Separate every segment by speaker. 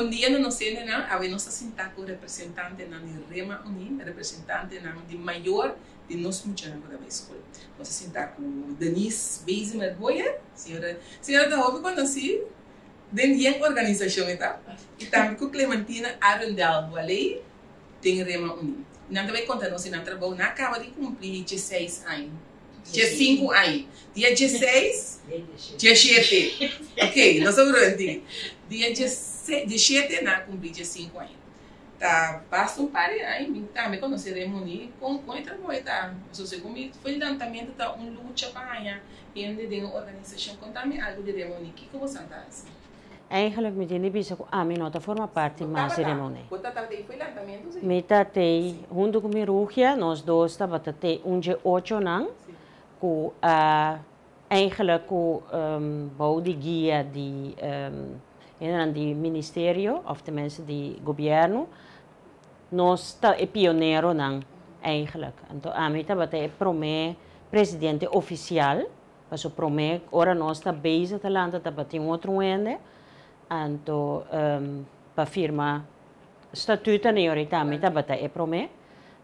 Speaker 1: un día no nos tienen, a ver, nos sentar con representante de Rema Uni, representante de mayor de nos mucha na da escola. Nos sentar com Denise Beisemer Boyer, senhora da Hove conheci, dentro da organização e também com Clementina Arundel Walei, tem Rema Uni. Não também conta nós na trabalho na acaba de cumprir 16 anos. Dia 5 anos. Dia 16, dia 7. Ok, nós estamos prontos. Dia 17, na cumprir dia 5 anos. Tá, passa um par de anos, também quando você reúne com trabalho, tá? Se você foi levantamento, tá luta para ganhar. E ainda tem uma organização com também algo de reúne. O que você está assim?
Speaker 2: Eigenlijk met die Libische nota forma parte da cerimônia.
Speaker 1: Você foi levantamento?
Speaker 2: Me tatei, junto com Mirugia, nós dois estava tatei dia 8 não, com eigenlijk com bouw de guia de ministério, of tenminste de governo, nós está pioneiro não, eigenlijk. Então a mim estava tatei presidente oficial, mas o promê, ora nós está bezig te landen, estava tatei outro ende. Anto para firma statuto neoritami tabata e prome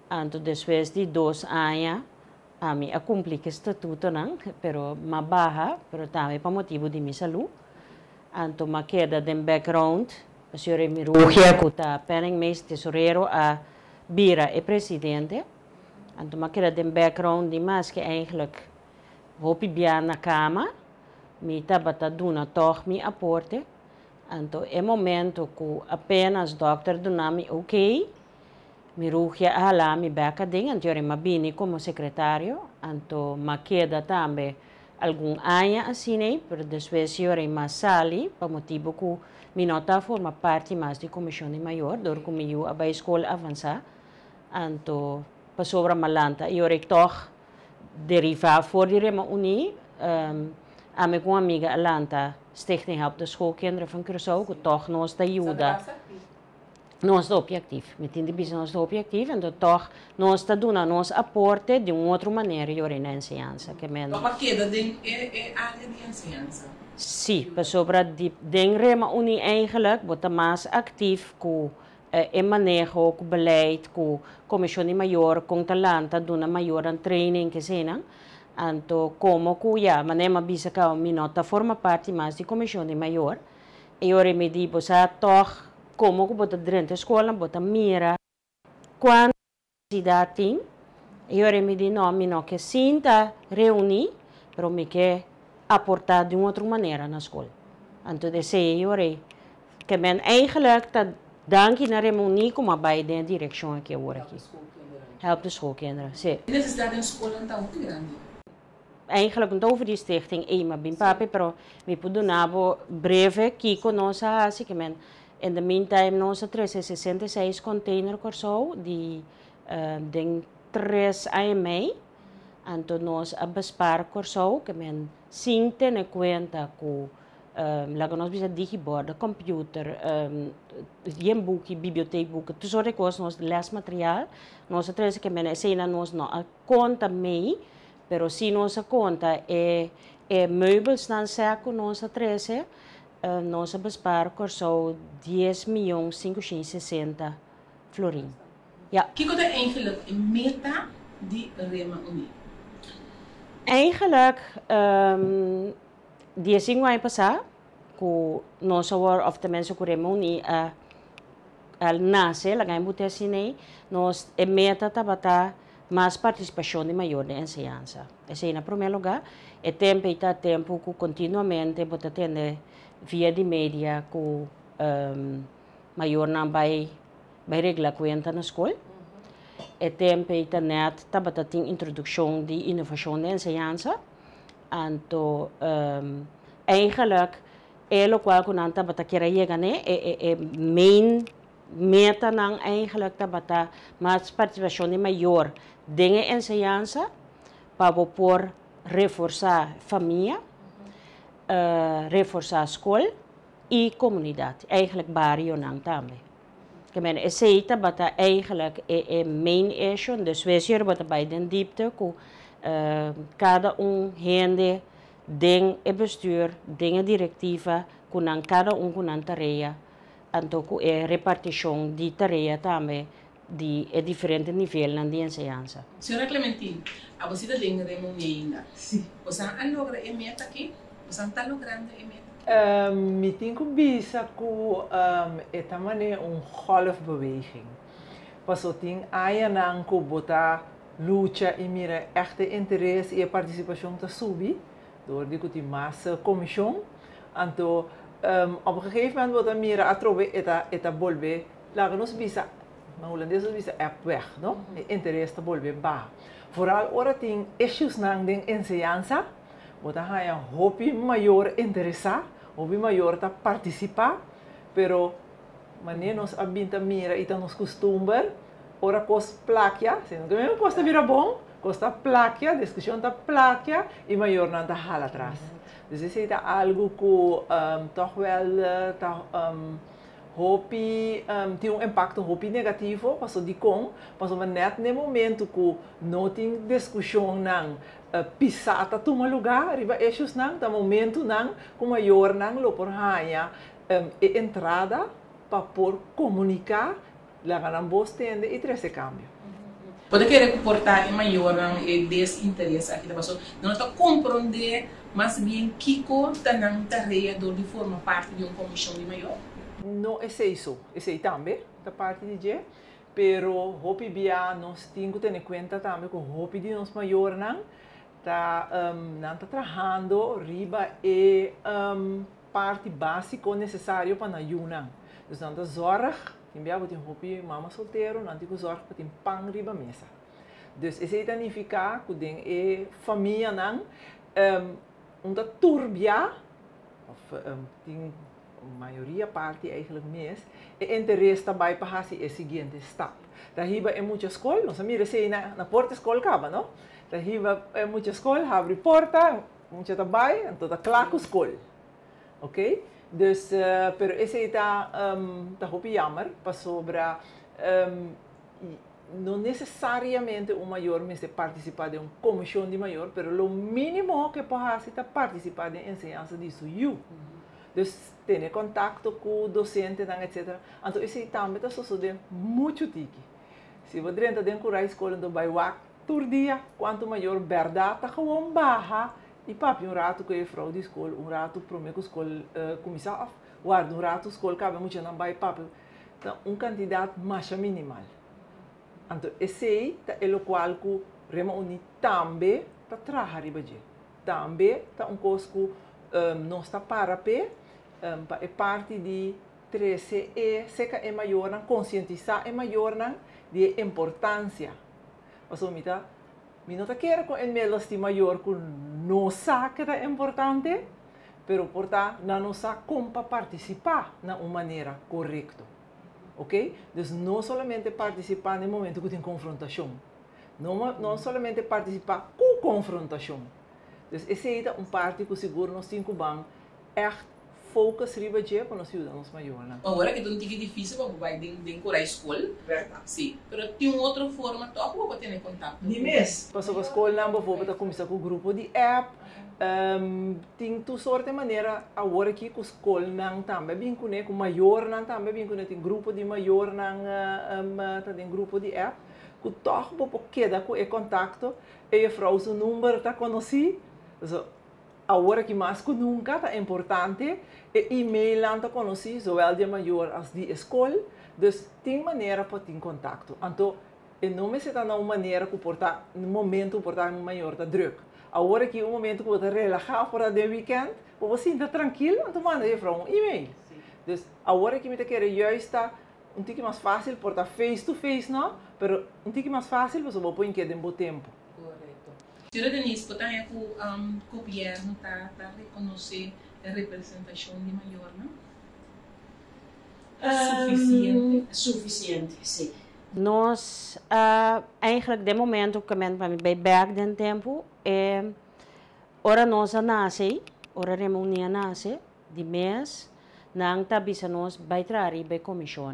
Speaker 2: anto después de 2 anos a mim cumpri que statuto não pero ma baja pero também para motivo de minha saúde anto ma queda de background a senhora Mirugia que está penning mês tesoreiro a Bira e presidente anto ma queda de background de mais que eigenlijk hopi bia na cama mi tabata duna toch mi aporte. Então, é momento que apenas o doutor do nome ok, me rugia a lá, me beca ding, então eu me bini como secretário, então me queda também algum ano assim, mas depois eu me sali, para motivo que me nota forma parte mais da comissão maior, do que eu a escola avançar, então para sobre malanta, eu toch derivar for de Rema Uni, a minha amiga Alanta Stichting Help de Schoolkinderen van Curaçao, que toch nos ajuda. Nós é objetivo, metendo nós é objetivo, então toch nós está dando nos aporte de outra maneira na ensinança.
Speaker 1: Que men. Mas que da é área de ensinança?
Speaker 2: Sim, para sobre de Rema Uni eigenlijk wordt mais atief com manejo, com beleid, com comissão maior, com talanta, dando maior training que se não. Anto como cuya manema bisa ka minota forma parte mais de comissão de maior e eu me di bosa toch como que bota dentro da escola bota mira quando cidade tem e eu me di não que sinta reunir pero me que aportar de outra maneira na escola anto de sei eu que men eigenlijk dat dankie na reuni como bij de direção aqui agora aqui help de schoolkinderen sim
Speaker 1: necessidade na escola não tá muito grande.
Speaker 2: Eigenlijk não over die stichting EMA bin papi, pero me pudo nabo breve que conosco assim que men in the meantime nós 366 container corso de 3 AMA, então nós a bespar corso que men sinte na conta com lago nós bisa digibord, computer, boek, bibliotheek boeken, tudo recursos nós lesmaterial, nós três que men cena nós não a conta mei pero se nossa conta é meubels dan seco nossa 13, nossa bespar corso 10.560 florin.
Speaker 1: Ja. Que é eigenlijk meta de Rema Uni?
Speaker 2: Eigenlijk, 15 anos passado, que nossa war of the mensen que Rema Uni al nasce, lá ganha muito assim, nós meta tabata mais participação de maior de ensinança. Esse é em primeiro lugar. E tempo está tempo que continuamente você tem via de mídia que maior não vai reglar conta na escola. E tempo está net tabata tem introdução de inovação de ensinança. Então, eigenlijk o qual que não tabata queira chegar é main meta não eigenlijk tabata mais participação de maior de ensinança para por reforçar a família, reforçar a escola e comunidade. Eigenlijk barrio não também. Que men essa bata eigenlijk main issue, dus we zien wat bij de diepte que cada gente tem bestuur, tem diretiva, que cada com tarefa anto é repartição de tarefa também de diferentes níveis na ensinança.
Speaker 1: Senhora Clementine, a você está dentro de uma ainda. Sim. Você está logrando a meta aqui? Você está logrando a meta?
Speaker 3: Me tenho bisa ku etamane golfbeweging. Paso ting aya nang ku bota lucha e mira echte interesse e participação te subi door die kuti massa commission. Anto op een gegeven moment wordt mira atrobe eta bolbe lagen nos bisa maar Holandees bisa app weg, no? Interesse te bolbe ba. Vooral ora ting issues nang ding enseñanza, bota haya hopi mayor interesa, hopi mayor ta participa, pero wanneer nos abinta mira ita nos costumber, ora cos plaquia, sendo que mesmo costa vira bom, costa plaquia, discussão ta plaquia e mayor nan ta hala atrás. Dus is het algo que toch wel hopi tem impacto hopi negativo, paso di com, paso net no momento que não tem discussão nang pisata toma lugar, riba issues nang, ta momento nang, com maior nang lo por haya entrada para por comunicar, la ganan vos tende e trece cambio.
Speaker 1: Pode querer comportar maior e desinteresse aqui da pessoa, não está compreender mas bem Kiko tanang tarefa de forma parte de uma comissão de maior?
Speaker 3: Não é isso, é também da parte de G, pero hopi bia nós temos que ter em conta também que hopi de nós maior não tá trabalhando riba e parte básica necessária para ayunar. Então não tá zorg, tem bia tem hopi mama solteiro, não tem que zorg para tem pão riba mesa. Dus isso significa que tem família não omdat turbia, of tem maioria parte eigenlijk mes, e interesse daarbij pahasi é seguinte stap. Da hiba é muita escola, nós mira sei na porta escola acaba, não? Da hiba é muita escola, abre porta, muita daarbij, en tot a klaar escola. Ok? Dus, pero esse está hopi jammer, pas sobra não necessariamente o maior mas participar de uma comissão de maior, pero o mínimo que pode fazer é participar de ensinança disso. Dus ter contato com o docente, etc. Então isso também está sucedendo muito tiki. Se você entra dentro da escola, então vai lá todo dia, quanto maior verdade está gewoon barra e papi rato que é frau de escola, rato promete escola começar, guarda rato escola cabe muito não vai papi, então candidato mais minimal. Então, esse é o qual que Rema Uni também está trabalhando. Também está coisa que não está para é parte de 13 e seca é maior, conscientizar é maior de importância. Mas o mita, não está querendo com menos de maior que não sabe que é importante, pero porta não sabe como participar de uma maneira correta. Ok? Dus não somente participar no momento que tem confrontação. Não somente participar com confrontação. Dus esse é parte que seguro nós temos que focus riba je para nós ajudar nos maiores.
Speaker 1: Agora que não é difícil para vai dentro da escola, verdade? Sim. Mas tem outra forma também para ter contato.
Speaker 3: De mês. Passou a escola, por a começar com o grupo de app. Tem tu sorte maneira agora aqui com a escola também bem com maior também bem tem grupo de maior tem grupo de app que toch porque dá com contato e a frau seu número tá conheci agora que mais que nunca é importante e e-mail tá conheci zowel de maior as de escola dus tem maneira para ter contato então não me se tá na maneira que portar no momento portar maior tá druk. Agora que momento que você relaxar para o weekend, você sinta tranquilo, então manda aí para e-mail. Então, agora que me te quer juist pouco mais fácil portar face to face, não? Pero pouco mais fácil você vai pôr em que tempo.
Speaker 1: Correto. Senhora Denise, portanto, o governo está reconhecer a representação de maior, não?
Speaker 4: Suficiente, sim.
Speaker 2: Nós, eigenlijk, de momento que eu bij back den tempo, ora nós nasce, ora reunião nasce, de mês, nang tabisa nós vai trazer bei comissão.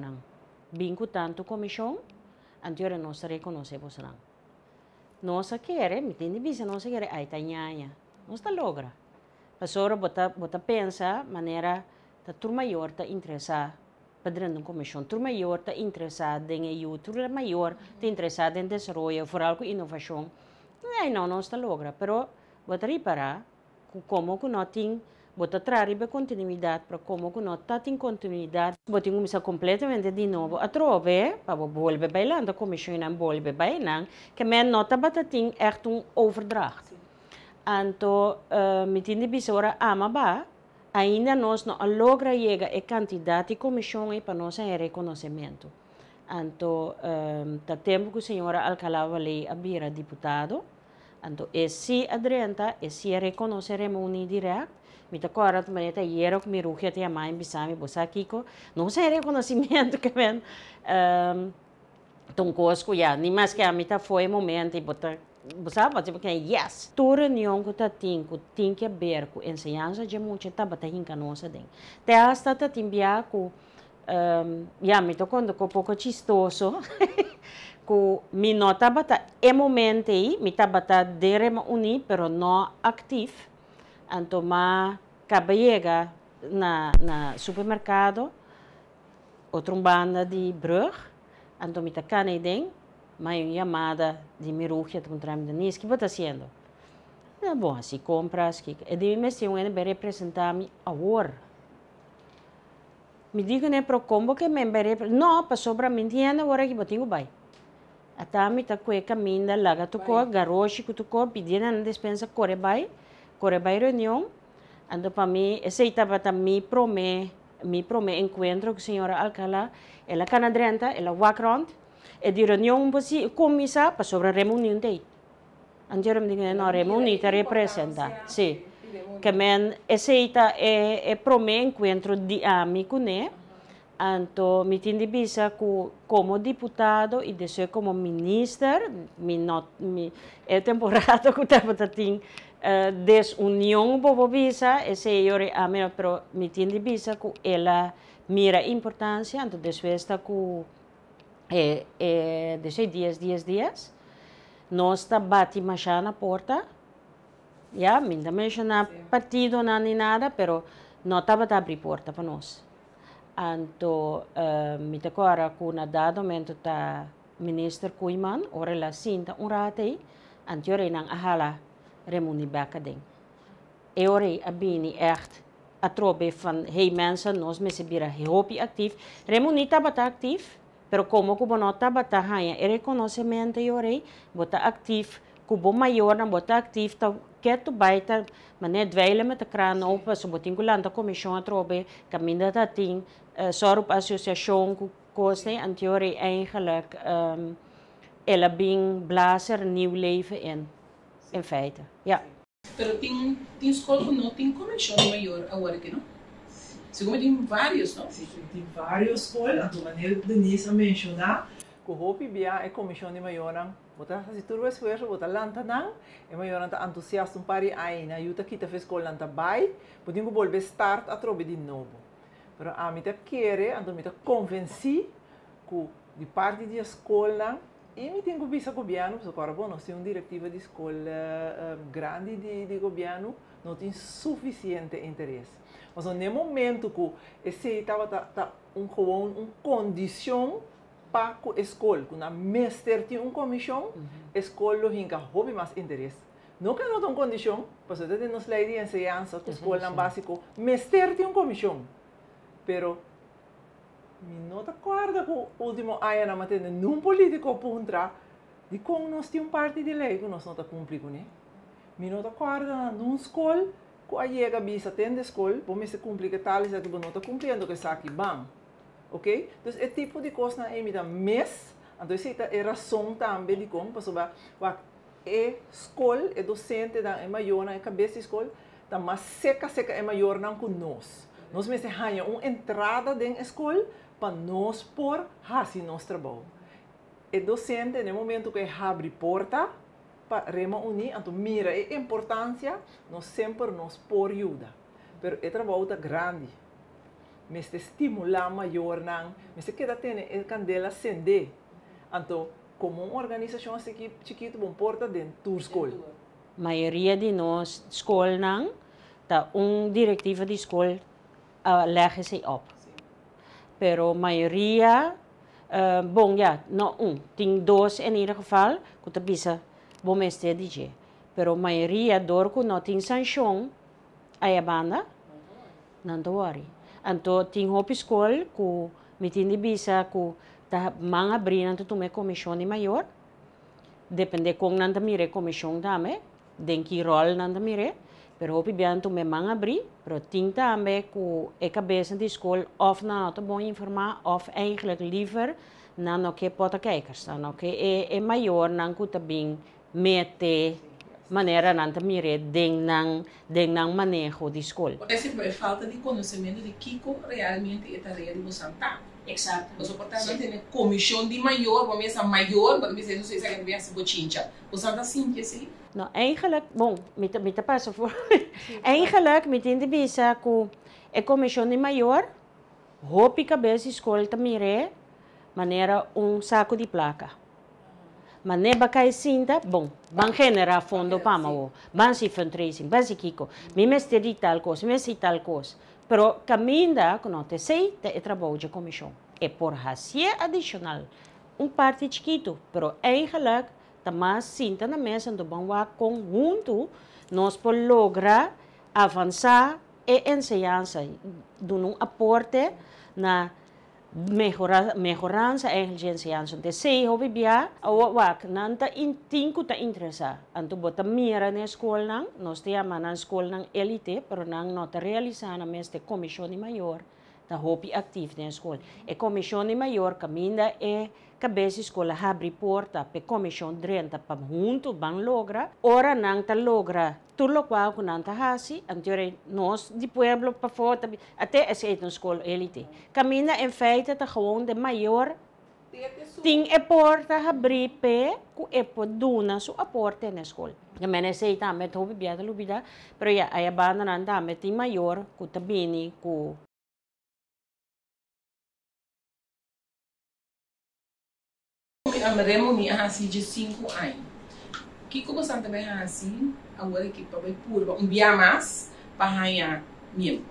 Speaker 2: Binco tanto comissão, anterior nós reconhecemos não. Nós quer, me tem bisa nós quer, aí tá nhanha, nós tá logra. Mas ora bota pensa maneira tá tur maior tá interessar padrão de comissão. O maior está interessado em ajuda, o maior está interessado em desenvolvimento, vooral com inovação. Não está logra, pero vou reparar como que nós temos bota trazer continuidade para como que nós tá tem continuidade bota começar completamente de novo a trove para volver bailando a comissão não volver bailando que men nota bata tem echt overdracht então me tinha bisora ama ainda nós não logra chegar a quantidade de comissão para nós reconhecimento então tá tempo que a senhora Alcalá Valley abira deputado então esse adrenta esse reconheceremos um direto me agora tu maneta hiero que me rugia te amai bisami bosa kiko não sei reconhecimento que vem tom cosco já nem mais que a mita foi momento e botar bosa pode porque yes tu reunião que tá tem que ver com ensinança de muito tá bata hinca nossa den te hasta tá timbia com já me tocou com pouco chistoso que me nota bata é momento aí me tá bata derema uni pero não ativo então, acaba chega na supermercado, outra banda de brug, então me toca na ideia, mas uma chamada de miruja de encontrar me nisso, que você está fazendo? É bom, assim compras, que é de mim se eu ainda representar-me agora. Me diga né para como que me não, para sobra me entenda agora que botinho vai. Até me tá com a caminha lá, tu co garoche que tu co pedindo na despensa corre vai reunião, então para mim, esse estava também me promete encontro com a senhora Alcalá, ela canadrenta, ela background, e de reunião você começa para sobre a reunião daí. Então eu me digo não reunião te representa, sim, que men esse é promete encontro de amigo né, então me tinha visa como deputado e depois como ministro, é temporada que estava tendo desunião bobo visa esse yore a mim pero me tinha visa que ela mira importância então depois está com desde dias nós está bate machá na porta já me não menciona partido nem nada pero não estava a abrir porta para nós então me agora com na dado momento tá ministro Kuiman ora la cinta rato aí anterior nang ahala remuni bakaden. Eore abini echt a trobe van hey mensen nos me se bira hopi actief. Remuni tabata actief, pero como kubo no tabata haya e reconhecimento eore bota actief kubo maior na bota actief ta keto baita mané dweile met de kraan open so botin kulanta comissão a trobe caminda ta ting sorup associação ku koste antiore eigenlijk ela bing blazer nieuw leven in feite, ja.
Speaker 1: Pero tem escola que não tem comissão maior agora que não? Segundo tem vários, não?
Speaker 3: Sim, tem várias escolas, a maneira de Denise mencionar, que o Hopi Bia é comissão de maior, bota se tudo esforço, bota lanta não, é maior anta entusiasta um pari aí, na yuta kita fez escola anta vai, podem que volver start a trobe de novo. Pero a mim te querer, a mim te convenci que de parte da escola e me tenho visto governo, porque agora nós temos uma diretiva de escola grande de governo, não tem suficiente interesse. Mas no momento que esse estava uma condição para a escola, que na mestre tem uma comissão, a escola tem que mais interesse. Não que não tem condição, porque você tem nos lei de ensinança, que a escola não básico, mestre tem uma comissão, pero me não acorda com o último ano na matéria num político contra de como nós temos parte de lei que nós não está cumprindo, né? Me não acorda num escola que a chega bisa tem de escola, por me se cumprir que tal isso que não está cumprindo que está aqui bam, ok? Então esse tipo de coisa na emida mês, então essa é a razão também de como para saber a escola, a docente da é maior na cabeça da escola, tá mais seca é maior não que nós. Nós mesmo ganhamos uma entrada dentro da escola para nós por fazer nosso trabalho. O docente, no momento que abre porta para reunir, então mira a importância, nós sempre nos por ajuda. Mas o trabalho é grande. Mas estimular maior não, mas se queda ter a candela acender. Então, como uma organização assim chiquita, bom porta dentro da escola.
Speaker 2: A maioria de nós escola não, tá diretiva de escola lege se op. pero maioria, bom, ja, não tem dois em ieder geval, que te bisa, bom este DJ. Pero maioria, door que não tem sanção, aí a banda, não te worry. Então, tem hope school, que me tem de bisa, que tá mang abrir, nanto tume comissão maior, depende com nanta mire comissão também, den que rol nanta mire, pero hopi bian tume mang abrir, pero tem também que é cabeça de escola of na te bom informar of eigenlijk liever na no que pode kijkers, na que é maior nan que também mete maneira nanta mire den nang manejo de escola.
Speaker 1: Porque sempre é falta de conhecimento de Kiko realmente é tarefa de você tá.
Speaker 2: Exato.
Speaker 1: Você portanto tem comissão de maior, uma mesa maior, para dizer não sei se é que vai se bochincha. Você tá sim que sim.
Speaker 2: Nou, eigenlijk, bom, met de passen voor. Eigenlijk, met in de bisa, que a comissão de maior, hoop ik cabeça escola também maneira saco de placa. Mas ne bacai cinta, bom, ban genera fundo para o, ban si fundraising, ban si kiko, mi mestre de tal coisa, mi mestre tal coisa. Pero caminda, que não te sei, te trabalho de comissão. É por racia adicional, parte chiquito, pero eigenlijk, mas sinta na mesa do bom conjunto, nós podemos lograr avançar e ensinança, dando aporte na mejorança e ensinança. De sei, hobby bia, awak nanta intinku ta interessa. Anto bota mira na escola nós temos na escola elite, pero nang nota realizar na mesa de comissão maior, da hobby ativo na escola. E comissão maior caminha é cabeça escola abre porta para comissão drenta para junto ban logra ora não ta logra tudo qual que não ta hasi anterior nós de pueblo para fora até essa escola elite caminha em feita tá gewoon de maior tem a porta abrir pe ku e poduna su a porta na escola a mene sei também tô biada lubida pero ya aí a banda não também tem maior ku tabini ku
Speaker 1: Amaremos ni assim de 5 anos. Que como você também assim, agora que para purba dia mais para ganhar mesmo.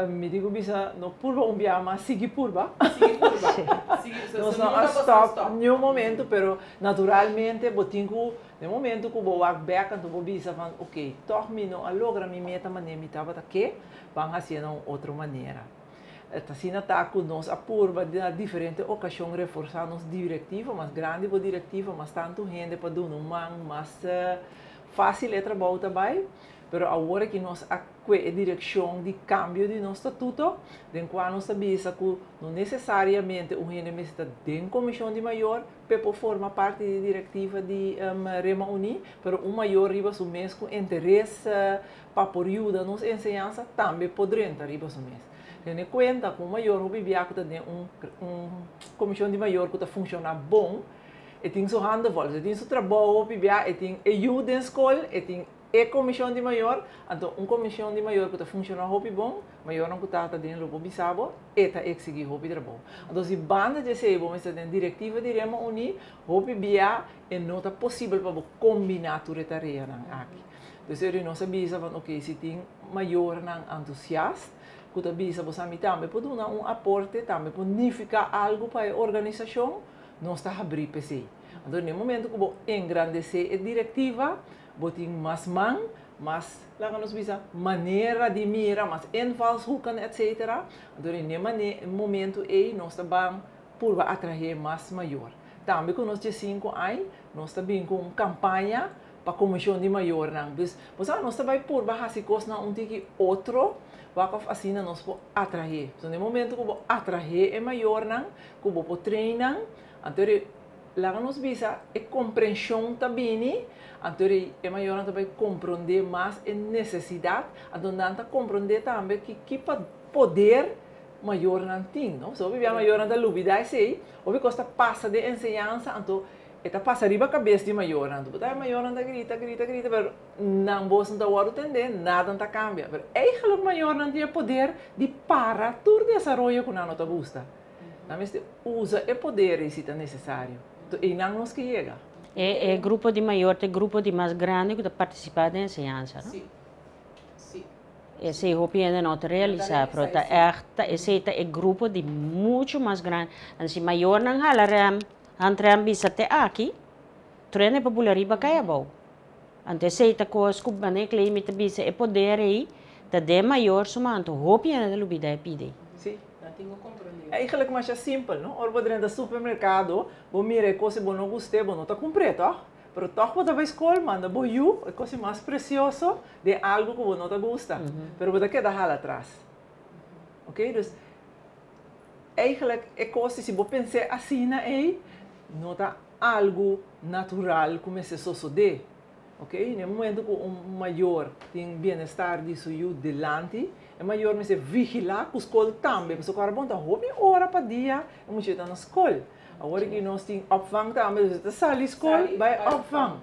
Speaker 3: Me digo bisa no purba bia mas sigue purba.
Speaker 1: Sigue purba.
Speaker 3: Nós não stop nenhum momento, pero naturalmente botinho no momento que vou back and vou bisa van ok, termino a logra mi meta maneira mi tava que van fazer de outra maneira. Assim está com nós a purba de diferentes ocasiões reforçar nos diretiva, mas grande a diretiva, mas tanto gente para dar mais fácil é trabalho também. Pero agora que nós a direção de cambio de nosso estatuto, de qual nós sabemos que não necessariamente o gente está dentro da comissão de maior para formar parte da diretiva de Rema Uni, pero o maior riba o mês com interesse para por ajuda nos ensinança também poderia entrar riba o mês. Tendo em conta que o maior hobby que tem comissão de maior que funciona bom, e tem sua handel, e tem seu trabalho, e tem ajuda em escola, e tem a comissão de maior, então comissão de maior que funciona hobby bom, maior não que está dentro do hobby sabo, e está exigir hobby trabalho. Então se banda de ser bom, está dentro diretiva de Rema Uni, hobby bia é não está possível para combinar tudo tarefa aqui. Então eu não sabia ok, se tem maior entusiasta que bisa você também pode dar aporte, também pode unificar algo para a organização, não está abrir PC. Então, no momento que vou engrandecer a diretiva, vou ter mais mão, mais lá nos bisa maneira de mira, mais invalshoeken, etc. Então, no momento aí, nós estamos por atrair mais maior. Também com nós de 5 anos, nós estamos com uma campanha para a comissão de maior. Você nós estamos por baixo coisa não tem outro. Assim nós podemos atrair. Então, no momento que vou atrair é maior, que vou treinar, então lá nos visa é compreensão também, então é maior também compreender mais a necessidade, então não compreender também que poder maior não tem, não? Se o maior não lubida sei, o que costa passa de ensinança, então eta passa riba a cabeça de maior, então tá maior anda grita, pero não você não vai entender, nada não cambia. Pero eigenlijk maior não tem poder de parar todo o desenvolvimento que não te gusta. Mas usa o poder se é necessário. E não nos que chega.
Speaker 2: É grupo de maior, é grupo de mais grande que participa da ensinança, não?
Speaker 1: Sim. Sim.
Speaker 2: esse hopiende não te realizar, pero esse é grupo de muito mais grande. Assim, maior não halarem, antrem bisa te aqui, treine populariba kaya bom. Ante esse é coisa que bane claim te bisa é poder aí, da de maior sumanto, hopiende de lubida é pide.
Speaker 3: Sim.
Speaker 1: Tenho compreender.
Speaker 3: Eigenlijk mais simples, não? Ora, dentro do supermercado, vou mirar coisa que não gostei, não está comprado, tá? Pero toch wat bij school manda boiu é coisa mais precioso de algo que você não gosta. Pero você quer deixar atrás. Ok? Dus eigenlijk é coisa se você pensar assim na não tá algo natural como se sucede. Ok? No momento que maior tem bem-estar disso eu delante, é maior me se vigilar com a escola também. Mas o cara bom tá hobby hora para dia, eu moet na escola. Agora que nós temos opvang também, você sai da escola, vai opvang.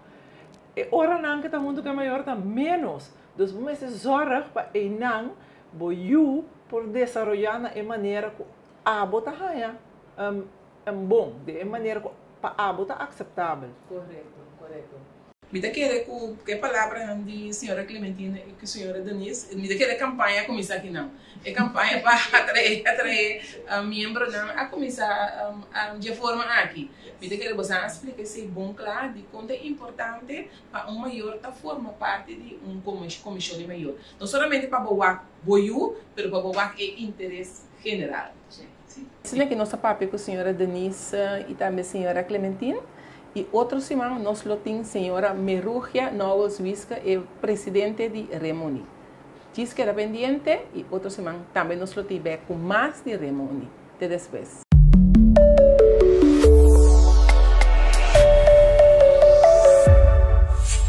Speaker 3: E ora não que tá muito que maior tá menos. Dus we moeten zorgen para enang boiu por desenvolver na maneira que abo tá bom, de maneira que para abo tá aceitável.
Speaker 1: Correto. Me dá que palavra de senhora Clementina e que senhora Denise, me dá que campanha começar aqui não. É campanha para atrair membros a começar de forma aqui. Me dá que você explica esse bom claro de quanto é importante para maior tá forma parte de comissão de maior. Não somente para boiu, mas para boar é interesse general. Sim, aqui nossa papi com a senhora Denise e também a senhora Clementina. E outro semana nós temos a senhora Merugia Novos Visca, é presidente de Remoni. Diz que era pendiente e outra semana também nós temos com mais de Remoni. Até depois.